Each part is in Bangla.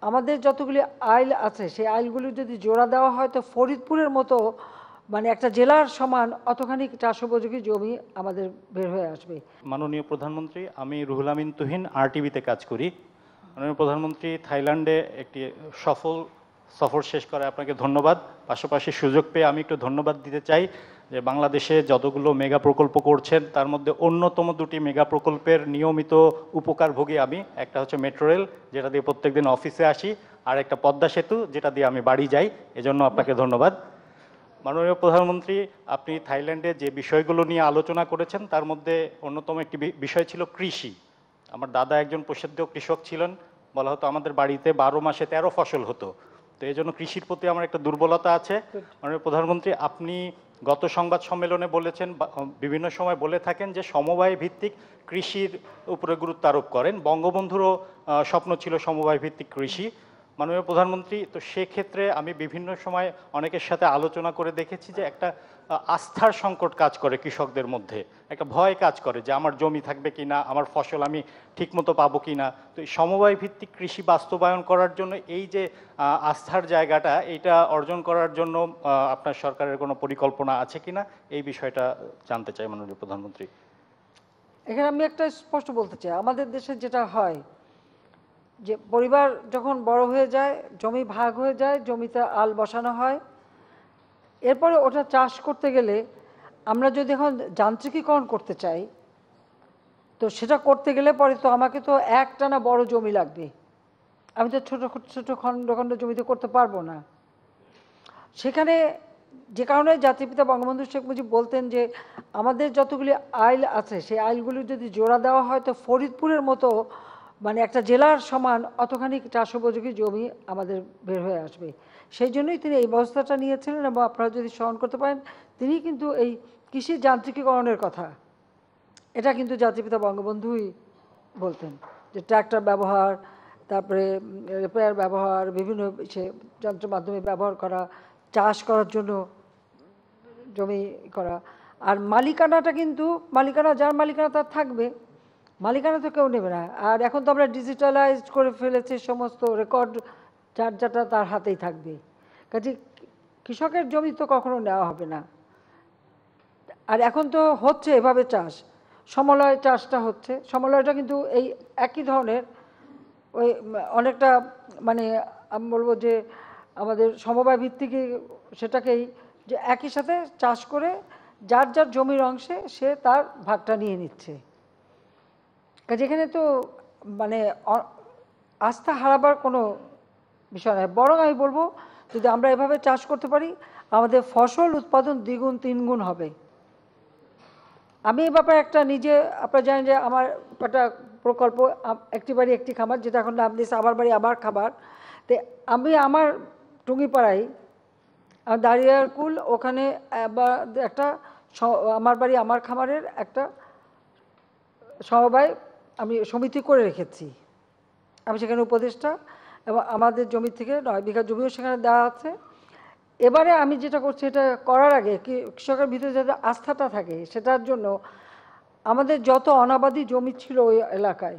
আমাদের যতগুলি আইল আছে সেই আইলগুলি যদি জোড়া দেওয়া হয় তো ফরিদপুরের মতো মানে একটা জেলার সমান অতখানি চাষোপযোগী জমি আমাদের বের হয়ে আসবে। মাননীয় প্রধানমন্ত্রী, আমি রুহুল আমিন তুহিন RTVতে কাজ করি। মাননীয় প্রধানমন্ত্রী, থাইল্যান্ডে একটি সফল সফর শেষ করে আপনাকে ধন্যবাদ। পাশাপাশি সুযোগ পেয়ে আমি একটু ধন্যবাদ দিতে চাই যে বাংলাদেশে যতগুলো মেগা প্রকল্প করছেন তার মধ্যে অন্যতম দুটি মেগা প্রকল্পের নিয়মিত উপকারভোগী আমি। একটা হচ্ছে মেট্রো রেল, যেটা দিয়ে প্রত্যেকদিন অফিসে আসি, আর একটা পদ্মা সেতু, যেটা দিয়ে আমি বাড়ি যাই। এজন্য আপনাকে ধন্যবাদ। মাননীয় প্রধানমন্ত্রী, আপনি থাইল্যান্ডে যে বিষয়গুলো নিয়ে আলোচনা করেছেন তার মধ্যে অন্যতম একটি বিষয় ছিল কৃষি। আমার দাদা একজন প্রসিদ্ধ কৃষক ছিলেন, বলা হতো আমাদের বাড়িতে 12 মাসে 13 ফসল হতো। তো এই জন্য কৃষির প্রতি আমার একটা দুর্বলতা আছে। মাননীয় প্রধানমন্ত্রী, আপনি গত সংবাদ সম্মেলনে বলেছেন, বিভিন্ন সময় বলে থাকেন যে সমবায় ভিত্তিক কৃষির উপরে গুরুত্ব আরোপ করেন। বঙ্গবন্ধুরও স্বপ্ন ছিল সমবায় ভিত্তিক কৃষি। মাননীয় প্রধানমন্ত্রী, তো সেক্ষেত্রে আমি বিভিন্ন সময় অনেকের সাথে আলোচনা করে দেখেছি যে একটা আস্থার সংকট কাজ করে কৃষকদের মধ্যে, একটা ভয় কাজ করে যে আমার জমি থাকবে কিনা, আমার ফসল আমি ঠিকমতো পাবো কিনা। তো এই সমবায় ভিত্তিক কৃষি বাস্তবায়ন করার জন্য এই যে আস্থার জায়গাটা, এইটা অর্জন করার জন্য আপনার সরকারের কোনো পরিকল্পনা আছে কিনা, এই বিষয়টা জানতে চাই মাননীয় প্রধানমন্ত্রী। এখানে আমি একটা স্পষ্ট বলতে চাই, আমাদের দেশে যেটা হয় যে পরিবার যখন বড় হয়ে যায়, জমি ভাগ হয়ে যায়, জমিতে আল বসানো হয়, এরপরে ওটা চাষ করতে গেলে আমরা যদি এখন যান্ত্রিকীকরণ করতে চাই তো সেটা করতে গেলে পরে তো আমাকে তো একটানা বড় জমি লাগবে, আমি তো ছোট ছোট খণ্ড খণ্ড জমিতে করতে পারবো না। সেখানে যে কারণে জাতির পিতা বঙ্গবন্ধু শেখ মুজিব বলতেন যে আমাদের যতগুলি আইল আছে সেই আইলগুলি যদি জোড়া দেওয়া হয় তো ফরিদপুরের মতো মানে একটা জেলার সমান অতখানি চাষোপযোগী জমি আমাদের বের হয়ে আসবে। সেই জন্যই তিনি এই ব্যবস্থাটা নিয়েছিলেন এবং আপনারা যদি স্মরণ করতে পারেন তিনি কিন্তু এই কৃষি যান্ত্রিকীকরণের কথা এটা কিন্তু জাতির পিতা বঙ্গবন্ধুই বলতেন যে ট্র্যাক্টর ব্যবহার, তারপরে রিপেয়ার ব্যবহার, বিভিন্ন সে যন্ত্র মাধ্যমে ব্যবহার করা, চাষ করার জন্য জমি করা। আর মালিকানাটা কিন্তু মালিকানা যার মালিকানা তার থাকবে, মালিকানা তো কেউ নেবে না। আর এখন তো আমরা ডিজিটালাইজড করে ফেলেছি, সমস্ত রেকর্ড যার যাটা তার হাতেই থাকবে, কাজে কৃষকের জমি তো কখনো নেওয়া হবে না। আর এখন তো হচ্ছে এভাবে চাষ, সমলয় চাষটা হচ্ছে, সমলয়টা কিন্তু এই একই ধরনের ওই অনেকটা মানে আমি বলবো যে আমাদের সমবায় ভিত্তিক সেটাকেই যে একই সাথে চাষ করে যার যার জমির অংশে সে তার ভাগটা নিয়ে নিচ্ছে। কাজে এখানে তো মানে আস্থা হারাবার কোনো বিষয় নয়, বরং আমি বলবো যদি আমরা এভাবে চাষ করতে পারি আমাদের ফসল উৎপাদন দ্বিগুণ তিনগুণ হবে। আমি এই ব্যাপারে একটা নিজে আপনারা জানেন যে আমার একটা প্রকল্প একটি বাড়ি একটি খামার, যেটা এখন নাম দিয়েছে আমার বাড়ি আমার খাবার। তো আমি আমার টুঙ্গিপাড়ায় দাঁড়িয়ারকুল ওখানে একটা আমার বাড়ি আমার খামারের একটা সমবায় আমি সমিতি করে রেখেছি, আমি সেখানে উপদেষ্টা এবং আমাদের জমি থেকে 9 বিঘা জমিও সেখানে দেওয়া আছে। এবারে আমি যেটা করছি এটা করার আগে কৃষকের ভিতরে যাতে আস্থাটা থাকে সেটার জন্য আমাদের যত অনাবাদি জমি ছিল ওই এলাকায়,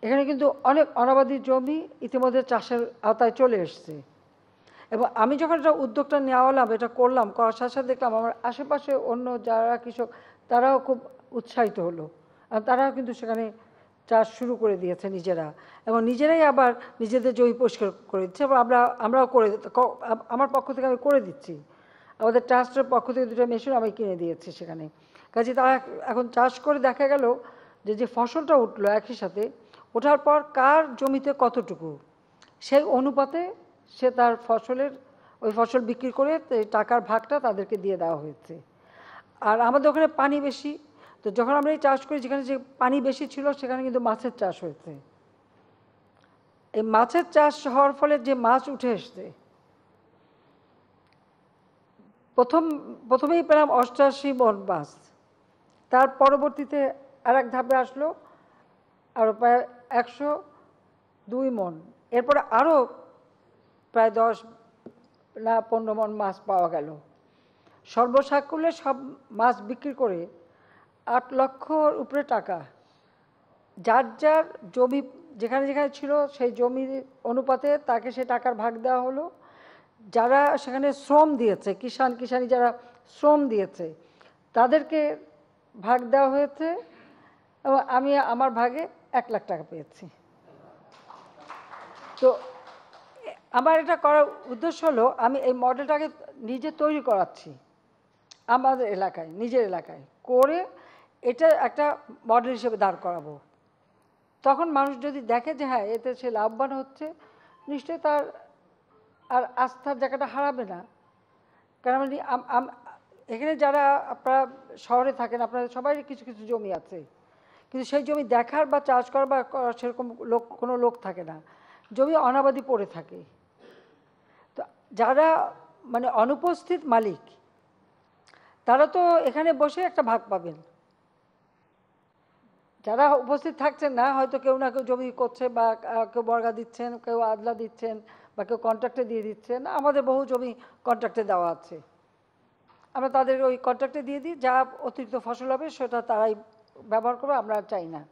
এখানে কিন্তু অনেক অনাবাদি জমি ইতিমধ্যে চাষের আওতায় চলে এসছে। এবং আমি যখন এটা উদ্যোগটা নেওয়ালাম, এটা করলাম, করার সাথে সাথে দেখলাম আমার আশেপাশে অন্য যারা কৃষক তারাও খুব উৎসাহিত হলো, আর তারাও কিন্তু সেখানে চাষ শুরু করে দিয়েছে নিজেরা, এবং নিজেরাই আবার নিজেদের জমি পরিষ্কার করে দিচ্ছে। এবং আমরাও করে আমার পক্ষ থেকে আমি করে দিচ্ছি, আমাদের ট্রাস্টের পক্ষ থেকে 2টা মেশিন আমি কিনে দিয়েছি সেখানে। কাজে তারা এখন চাষ করে দেখা গেল যে যে ফসলটা উঠলো একই সাথে ওঠার পর কার জমিতে কতটুকু সেই অনুপাতে সে তার ফসলের ওই ফসল বিক্রি করে টাকার ভাগটা তাদেরকে দিয়ে দেওয়া হয়েছে। আর আমাদের ওখানে পানি বেশি, তো যখন আমরা এই চাষ করি যেখানে যে পানি বেশি ছিল সেখানে কিন্তু মাছের চাষ হয়েছে। এই মাছের চাষ হওয়ার ফলে যে মাছ উঠে এসছে, প্রথমেই পেলাম 88 মণ মাছ, তার পরবর্তীতে আর এক ধাপে আসলো আরও প্রায় 102 মণ, এরপরে আরও প্রায় 10 না 15 মণ মাছ পাওয়া গেল। সর্বসাকুল্যে সব মাছ বিক্রি করে 8 লক্ষর উপরে টাকা যার যার জমি যেখানে যেখানে ছিল সেই জমির অনুপাতে তাকে সে টাকার ভাগ দেওয়া হলো। যারা সেখানে শ্রম দিয়েছে, কিষাণী যারা শ্রম দিয়েছে তাদেরকে ভাগ দেওয়া হয়েছে, এবং আমি আমার ভাগে 1 লাখ টাকা পেয়েছি। তো আমার এটা করার উদ্দেশ্য হলো আমি এই মডেলটাকে নিজে তৈরি করাচ্ছি আমাদের এলাকায়, নিজের এলাকায় করে এটা একটা মডেল হিসেবে দাঁড় করাবো। তখন মানুষ যদি দেখে যে হ্যাঁ এতে সে লাভবান হচ্ছে, নিশ্চয়ই তার আর আস্থার জায়গাটা হারাবে না। কারণ এখানে যারা আপনারা শহরে থাকেন আপনাদের সবাই কিছু কিছু জমি আছে, কিন্তু সেই জমি দেখার বা চাষ করার বা সেরকম কোনো লোক থাকে না, জমি অনাবাদি পড়ে থাকে। তো যারা মানে অনুপস্থিত মালিক তারা তো এখানে বসে একটা ভাগ পাবেন। যারা উপস্থিত থাকছেন না, হয়তো কেউ না কেউ জমি করছে বা কেউ বর্গা দিচ্ছেন, কেউ আদলা দিচ্ছেন বা কেউ কন্ট্রাক্টে দিয়ে দিচ্ছেন, আমাদের বহু জমি কন্ট্রাক্টে দেওয়া আছে, আমরা তাদের ওই কন্ট্রাক্টে দিয়ে দিই, যা অতিরিক্ত ফসল হবে সেটা তারাই ব্যবহার করবে, আমরা চাই না।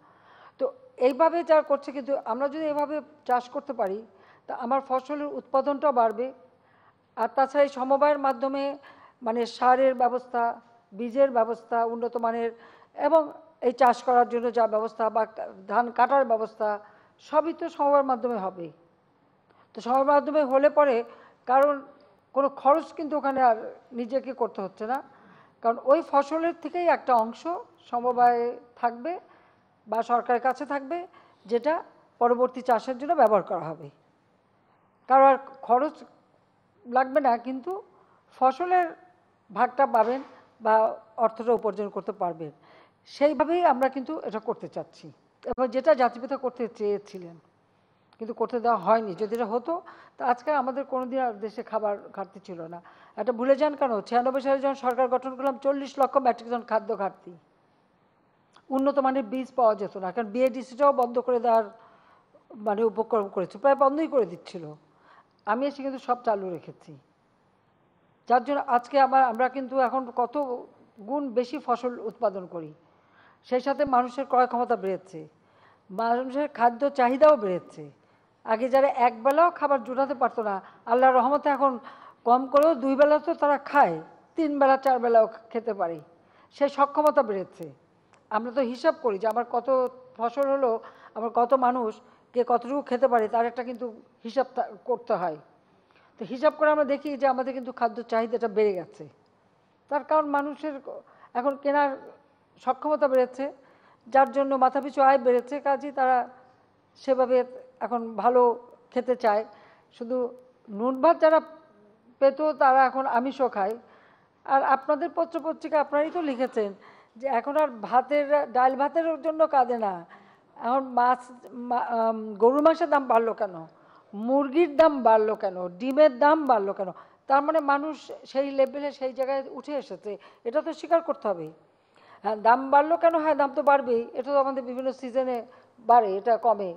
তো এইভাবে যা করছে, কিন্তু আমরা যদি এভাবে চাষ করতে পারি তা আমার ফসলের উৎপাদনটাও বাড়বে। আর তাছাড়া এই সমবায়ের মাধ্যমে মানে সারের ব্যবস্থা, বীজের ব্যবস্থা উন্নত মানের, এবং এই চাষ করার জন্য যা ব্যবস্থা বা ধান কাটার ব্যবস্থা সবই তো সমবায়ের মাধ্যমে হবে। তো সমবায়ের মাধ্যমে হলে পরে কারণ কোনো খরচ কিন্তু ওখানে আর নিজেকে করতে হচ্ছে না, কারণ ওই ফসলের থেকেই একটা অংশ সমবায়ে থাকবে বা সরকারের কাছে থাকবে, যেটা পরবর্তী চাষের জন্য ব্যবহার করা হবে। কারো আর খরচ লাগবে না, কিন্তু ফসলের ভাগটা পাবেন বা অর্থটা উপার্জন করতে পারবেন। সেইভাবেই আমরা কিন্তু এটা করতে চাচ্ছি, এবং যেটা জাতিপিতা করতে চেয়েছিলেন কিন্তু করতে দেওয়া হয়নি। যদি এটা হতো তা আজকে আমাদের কোনোদিন আর দেশে খাবার ঘাটতি ছিল না। এটা ভুলে যান কেন, 96 সালে যখন সরকার গঠন করলাম 40 লক্ষ মেট্রিক টন খাদ্য ঘাটতি, উন্নত মানের বীজ পাওয়া যেত না, কারণ বিএডিসিটাও বন্ধ করে দেওয়ার মানে উপক্রম করেছে, প্রায় বন্ধই করে দিচ্ছিল। আমি এসে কিন্তু সব চালু রেখেছি, যার জন্য আজকে আমরা কিন্তু এখন কত গুণ বেশি ফসল উৎপাদন করি। সেই সাথে মানুষের ক্রয় ক্ষমতা বেড়েছে, মানুষের খাদ্য চাহিদাও বেড়েছে। আগে যারা একবেলাও খাবার জোটাতে পারতো না, আল্লাহর রহমতে এখন কম করেও 2 বেলা তো তারা খায়, 3 বেলা 4 বেলাও খেতে পারে, সেই সক্ষমতা বেড়েছে। আমরা তো হিসাব করি যে আমার কত ফসল হলো, আমার কত মানুষ কে কতটুকু খেতে পারে, তার একটা কিন্তু হিসাব করতে হয়। তো হিসাব করে আমরা দেখি যে আমাদের কিন্তু খাদ্য চাহিদাটা বেড়ে গেছে। তার কারণ মানুষের এখন কেনার সক্ষমতা বেড়েছে, যার জন্য মাথাপিছু আয় বেড়েছে, কাজেই তারা সেভাবে এখন ভালো খেতে চায়। শুধু নুন ভাত যারা পেত তারা এখন আমিষও খায়। আর আপনাদের পত্রপত্রিকা আপনারাই তো লিখেছেন যে এখন আর ডাল ভাতের জন্য কাঁদে না, এখন গরুর মাংসের দাম বাড়লো কেন, মুরগির দাম বাড়লো কেন, ডিমের দাম বাড়লো কেন, তার মানে মানুষ সেই লেভেলে সেই জায়গায় উঠে এসেছে, এটা তো স্বীকার করতে হবে। হ্যাঁ দাম বাড়লো কেন, হ্যাঁ দাম তো বাড়বেই, এটা তো আমাদের বিভিন্ন সিজনে বাড়ে, এটা কমে।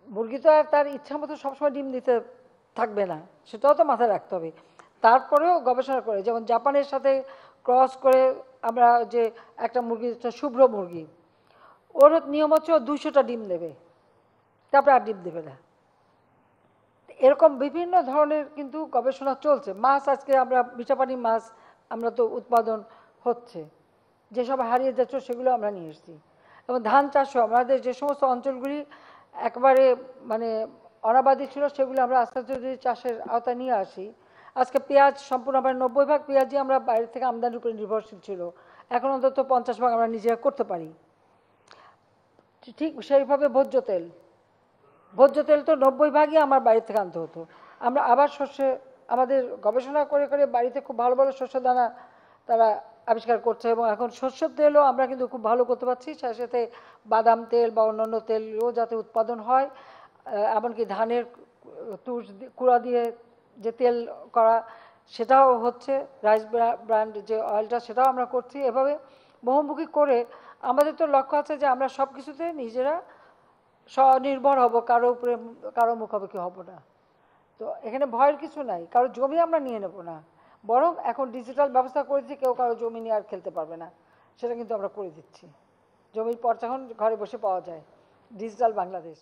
মুরগি তো আর তার ইচ্ছা মতো সবসময় ডিম দিতে থাকবে না, সেটাও তো মাথায় রাখতে হবে। তারপরেও গবেষণা করে, যেমন জাপানের সাথে ক্রস করে আমরা যে একটা মুরগি, শুভ্র মুরগি, ওর নিয়ম হচ্ছে 200টা ডিম দেবে, তারপরে আর ডিম দেবে না। এরকম বিভিন্ন ধরনের কিন্তু গবেষণা চলছে। মাছ, আজকে আমরা মিঠাপানি মাছ আমরা তো উৎপাদন হচ্ছে, যেসব হারিয়ে যাচ্ছে সেগুলো আমরা নিয়ে এসেছি। এবং ধান চাষও আমাদের যে সমস্ত অঞ্চলগুলি একবারে মানে অনাবাদি ছিল, সেগুলো আমরা আস্তে আস্তে যদি চাষের আওতায় নিয়ে আসি। আজকে পেঁয়াজ সম্পূর্ণ আমরা 90% পেঁয়াজই আমরা বাইরে থেকে আমদানির উপরে নির্ভরশীল ছিল, এখন অন্তত 50% আমরা নিজেরা করতে পারি। ঠিক সেইভাবে ভোজ্য তেল তো 90% আমার বাড়ি থেকে আনতে হতো। আমরা আবার শস্যে আমাদের গবেষণা করে করে বাড়িতে খুব ভালো ভালো শস্য দানা তারা আবিষ্কার করছে, এবং এখন শস্যের তেলও আমরা কিন্তু খুব ভালো করতে পারছি। সাথে সাথে বাদাম তেল বা অন্যান্য তেলও যাতে উৎপাদন হয়, এমনকি ধানের তুষ কুড়া দিয়ে যে তেল করা সেটাও হচ্ছে, রাইস ব্র্যান্ড যে অয়েলটা সেটাও আমরা করছি। এভাবে বহুমুখী করে আমাদের তো লক্ষ্য আছে যে আমরা সব কিছুতে নিজেরা স্বনির্ভর হব, কারো উপরে কারো মুখোমুখি হব না। তো এখানে ভয়ের কিছু নাই, কারো জমি আমরা নিয়ে নেব না, বরং এখন ডিজিটাল ব্যবস্থা করেছি, কেউ কারো জমি নিয়ে আর খেলতে পারবে না, সেটা কিন্তু আমরা করে দিচ্ছি। জমির পর্চা এখন ঘরে বসে পাওয়া যায়, ডিজিটাল বাংলাদেশ।